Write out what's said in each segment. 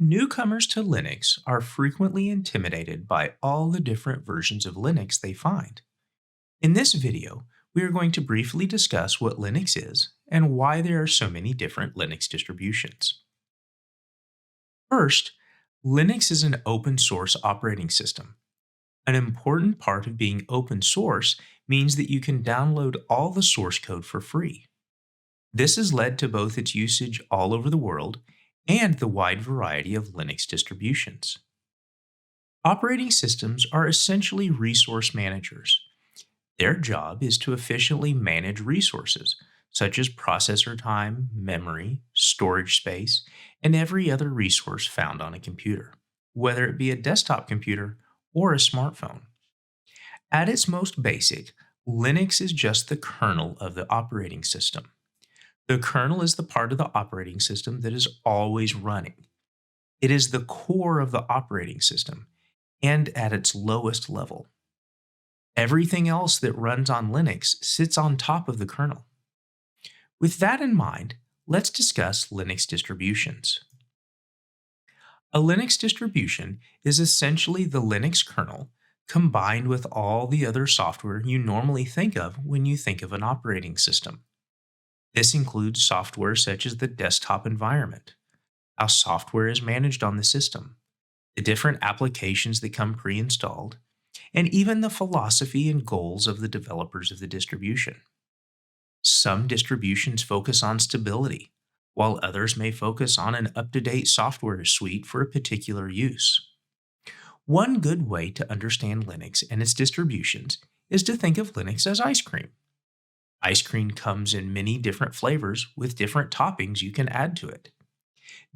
Newcomers to Linux are frequently intimidated by all the different versions of Linux they find. In this video, we are going to briefly discuss what Linux is and why there are so many different Linux distributions. First, Linux is an open source operating system. An important part of being open source means that you can download all the source code for free. This has led to both its usage all over the world and the wide variety of Linux distributions. Operating systems are essentially resource managers. Their job is to efficiently manage resources, such as processor time, memory, storage space, and every other resource found on a computer, whether it be a desktop computer or a smartphone. At its most basic, Linux is just the kernel of the operating system. The kernel is the part of the operating system that is always running. It is the core of the operating system and at its lowest level. Everything else that runs on Linux sits on top of the kernel. With that in mind, let's discuss Linux distributions. A Linux distribution is essentially the Linux kernel combined with all the other software you normally think of when you think of an operating system. This includes software such as the desktop environment, how software is managed on the system, the different applications that come pre-installed, and even the philosophy and goals of the developers of the distribution. Some distributions focus on stability, while others may focus on an up-to-date software suite for a particular use. One good way to understand Linux and its distributions is to think of Linux as ice cream. Ice cream comes in many different flavors with different toppings you can add to it.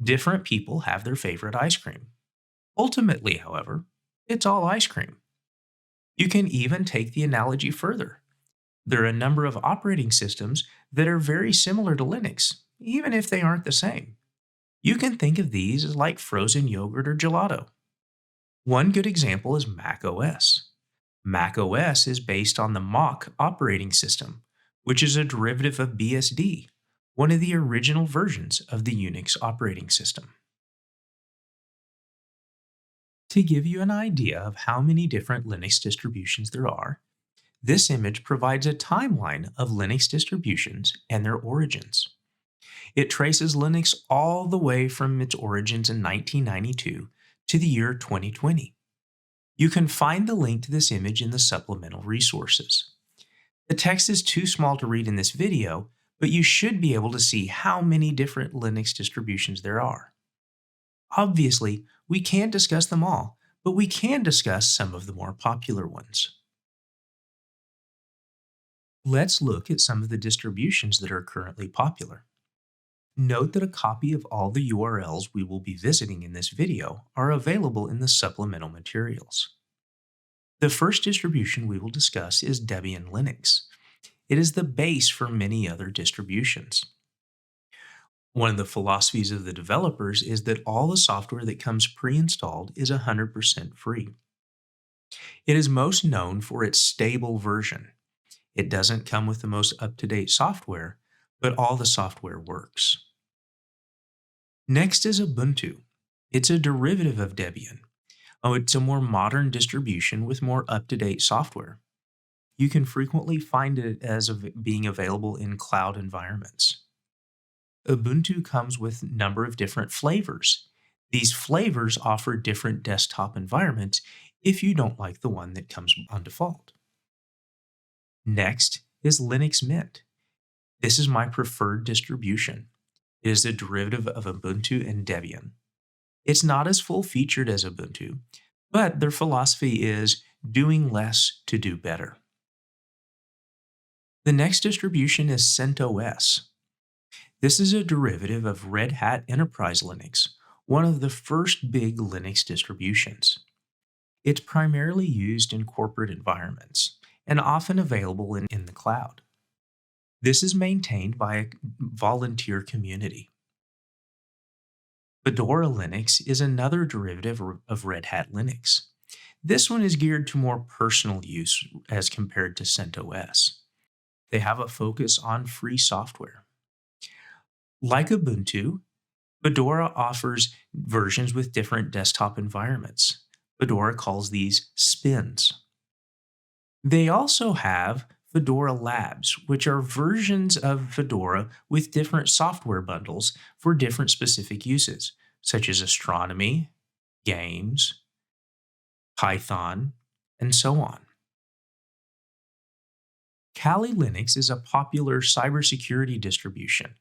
Different people have their favorite ice cream. Ultimately, however, it's all ice cream. You can even take the analogy further. There are a number of operating systems that are very similar to Linux, even if they aren't the same. You can think of these as like frozen yogurt or gelato. One good example is Mac OS. Mac OS is based on the Mach operating system, which is a derivative of BSD, one of the original versions of the Unix operating system. To give you an idea of how many different Linux distributions there are, this image provides a timeline of Linux distributions and their origins. It traces Linux all the way from its origins in 1992 to the year 2020. You can find the link to this image in the supplemental resources. The text is too small to read in this video, but you should be able to see how many different Linux distributions there are. Obviously, we can't discuss them all, but we can discuss some of the more popular ones. Let's look at some of the distributions that are currently popular. Note that a copy of all the URLs we will be visiting in this video are available in the supplemental materials. The first distribution we will discuss is Debian Linux. It is the base for many other distributions. One of the philosophies of the developers is that all the software that comes pre-installed is 100% free. It is most known for its stable version. It doesn't come with the most up-to-date software, but all the software works. Next is Ubuntu. It's a derivative of Debian. It's a more modern distribution with more up-to-date software. You can frequently find it as being available in cloud environments. Ubuntu comes with a number of different flavors. These flavors offer different desktop environments if you don't like the one that comes on default. Next is Linux Mint. This is my preferred distribution. It is a derivative of Ubuntu and Debian. It's not as full-featured as Ubuntu, but their philosophy is doing less to do better. The next distribution is CentOS. This is a derivative of Red Hat Enterprise Linux, one of the first big Linux distributions. It's primarily used in corporate environments and often available in the cloud. This is maintained by a volunteer community. Fedora Linux is another derivative of Red Hat Linux. This one is geared to more personal use as compared to CentOS. They have a focus on free software. Like Ubuntu, Fedora offers versions with different desktop environments. Fedora calls these spins. They also have Fedora Labs, which are versions of Fedora with different software bundles for different specific uses, such as astronomy, games, Python, and so on. Kali Linux is a popular cybersecurity distribution.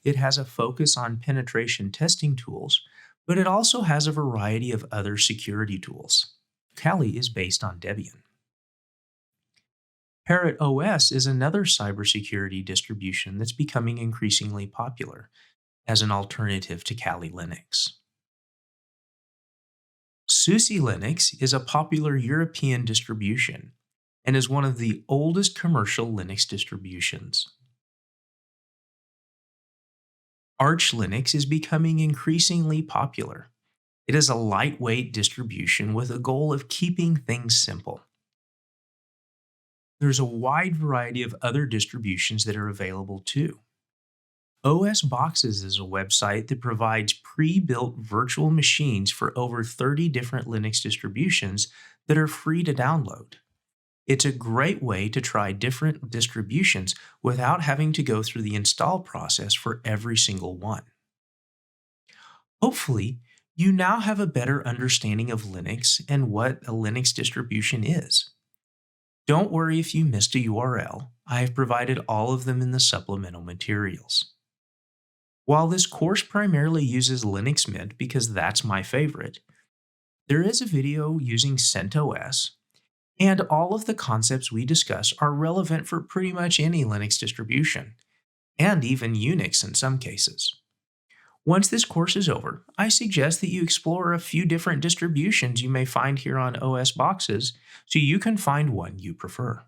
It has a focus on penetration testing tools, but it also has a variety of other security tools. Kali is based on Debian. Parrot OS is another cybersecurity distribution that's becoming increasingly popular as an alternative to Kali Linux. SUSE Linux is a popular European distribution and is one of the oldest commercial Linux distributions. Arch Linux is becoming increasingly popular. It is a lightweight distribution with a goal of keeping things simple. There's a wide variety of other distributions that are available too. OS Boxes is a website that provides pre-built virtual machines for over 30 different Linux distributions that are free to download. It's a great way to try different distributions without having to go through the install process for every single one. Hopefully, you now have a better understanding of Linux and what a Linux distribution is. Don't worry if you missed a URL. I have provided all of them in the supplemental materials. While this course primarily uses Linux Mint because that's my favorite, there is a video using CentOS, and all of the concepts we discuss are relevant for pretty much any Linux distribution, and even Unix in some cases. Once this course is over, I suggest that you explore a few different distributions you may find here on OS Boxes so you can find one you prefer.